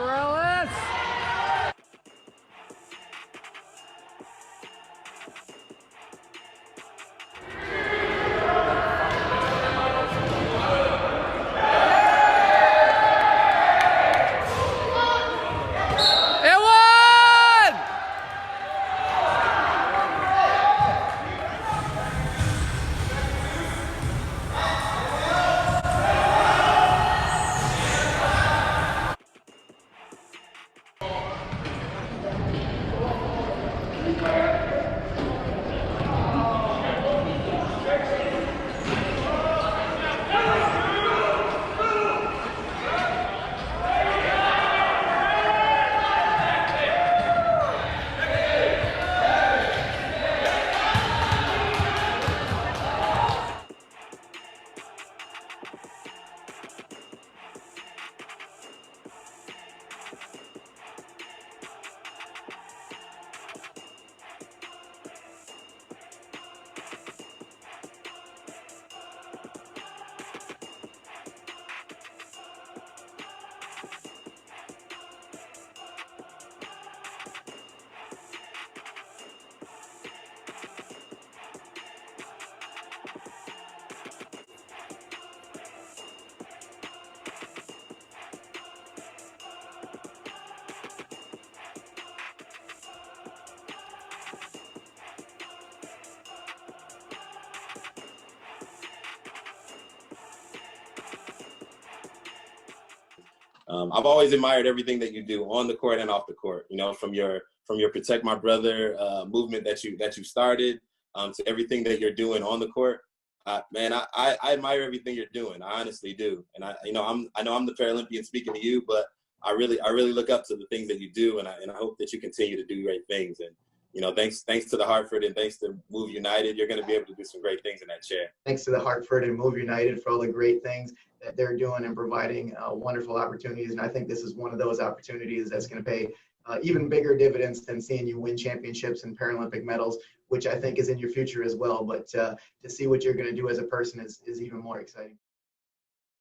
Cor'Rales! I've always admired everything that you do on the court and off the court. You know, from your Protect My Brother movement that you started to everything that you're doing on the court. Man, I admire everything you're doing. I honestly do. And I know I'm the Paralympian speaking to you, but I really look up to the things that you do, and I hope that you continue to do great things. And you know, thanks to the Hartford and thanks to Move United, you're going to be able to do some great things in that chair. Thanks to the Hartford and Move United for all the great things that they're doing and providing wonderful opportunities. And I think this is one of those opportunities that's going to pay even bigger dividends than seeing you win championships and Paralympic medals, which I think is in your future as well. But to see what you're going to do as a person is even more exciting.